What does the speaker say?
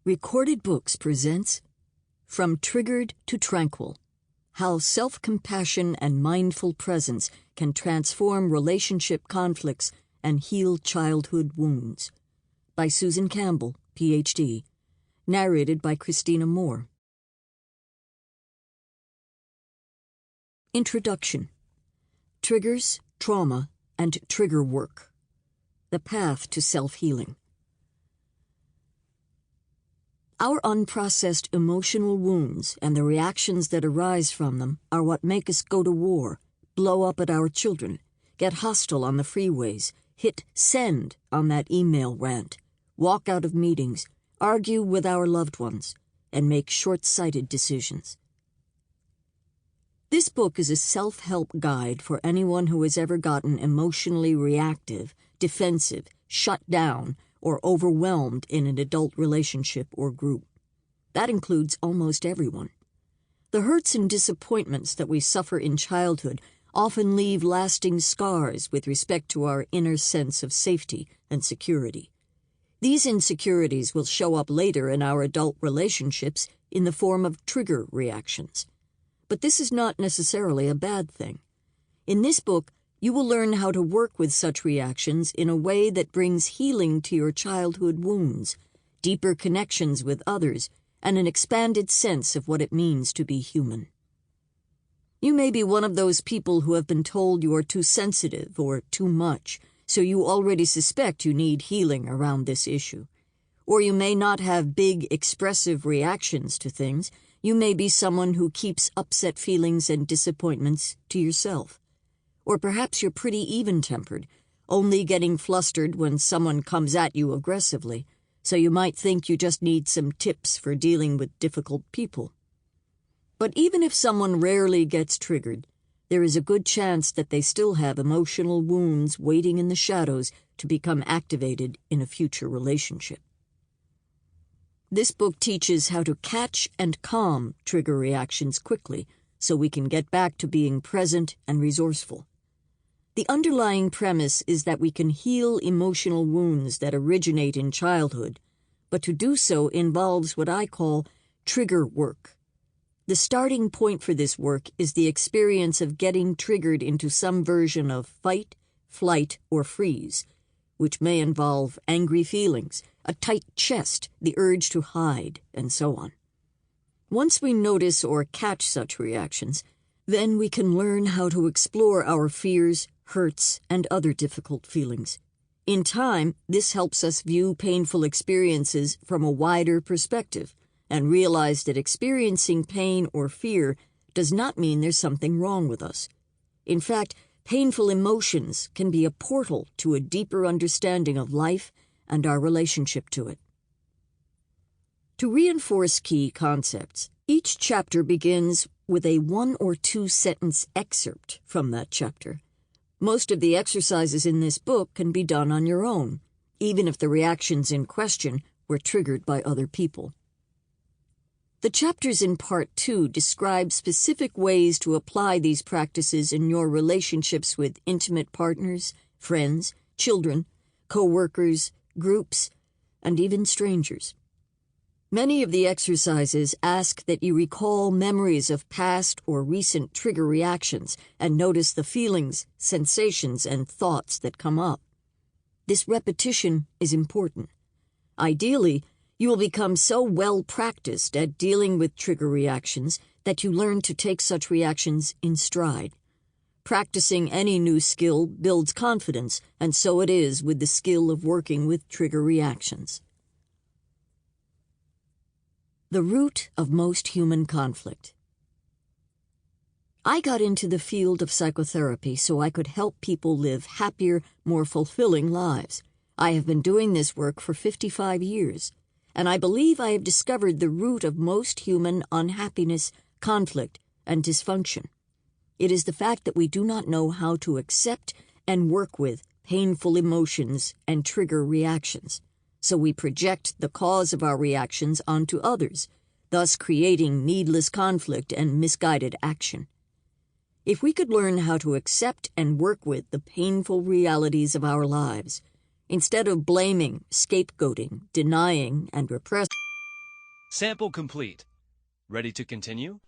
Recorded Books presents From Triggered to Tranquil: How Self-Compassion and Mindful Presence Can Transform Relationship Conflicts and Heal Childhood Wounds, by Susan Campbell, Ph.D., narrated by Christina Moore. Introduction: Triggers, Trauma, and Trigger Work: The Path to Self-Healing. Our unprocessed emotional wounds and the reactions that arise from them are what make us go to war, blow up at our children, get hostile on the freeways, hit send on that email rant, walk out of meetings, argue with our loved ones, and make short-sighted decisions. This book is a self-help guide for anyone who has ever gotten emotionally reactive, defensive, shut down, or overwhelmed in an adult relationship or group. That includes almost everyone. The hurts and disappointments that we suffer in childhood often leave lasting scars with respect to our inner sense of safety and security. These insecurities will show up later in our adult relationships in the form of trigger reactions. But this is not necessarily a bad thing. In this book, you will learn how to work with such reactions in a way that brings healing to your childhood wounds, deeper connections with others, and an expanded sense of what it means to be human. You may be one of those people who have been told you are too sensitive or too much, so you already suspect you need healing around this issue. Or you may not have big, expressive reactions to things. You may be someone who keeps upset feelings and disappointments to yourself. Or perhaps you're pretty even-tempered, only getting flustered when someone comes at you aggressively, so you might think you just need some tips for dealing with difficult people. But even if someone rarely gets triggered, there is a good chance that they still have emotional wounds waiting in the shadows to become activated in a future relationship. This book teaches how to catch and calm trigger reactions quickly so we can get back to being present and resourceful. The underlying premise is that we can heal emotional wounds that originate in childhood, but to do so involves what I call trigger work. The starting point for this work is the experience of getting triggered into some version of fight, flight, or freeze, which may involve angry feelings, a tight chest, the urge to hide, and so on. Once we notice or catch such reactions, then we can learn how to explore our fears, hurts, and other difficult feelings. In time, this helps us view painful experiences from a wider perspective and realize that experiencing pain or fear does not mean there's something wrong with us. In fact, painful emotions can be a portal to a deeper understanding of life and our relationship to it. To reinforce key concepts, each chapter begins with a 1 or 2 sentence excerpt from that chapter. Most of the exercises in this book can be done on your own, even if the reactions in question were triggered by other people. The chapters in Part 2 describe specific ways to apply these practices in your relationships with intimate partners, friends, children, co-workers, groups, and even strangers. Many of the exercises ask that you recall memories of past or recent trigger reactions and notice the feelings, sensations, and thoughts that come up. This repetition is important. Ideally, you will become so well practiced at dealing with trigger reactions that you learn to take such reactions in stride. Practicing any new skill builds confidence, and so it is with the skill of working with trigger reactions. The root of most human conflict. I got into the field of psychotherapy so I could help people live happier, more fulfilling lives. I have been doing this work for 55 years, and I believe I have discovered the root of most human unhappiness, conflict, and dysfunction. It is the fact that we do not know how to accept and work with painful emotions and trigger reactions. So we project the cause of our reactions onto others, thus creating needless conflict and misguided action. If we could learn how to accept and work with the painful realities of our lives, instead of blaming, scapegoating, denying, and repressing, Sample complete. Ready to continue?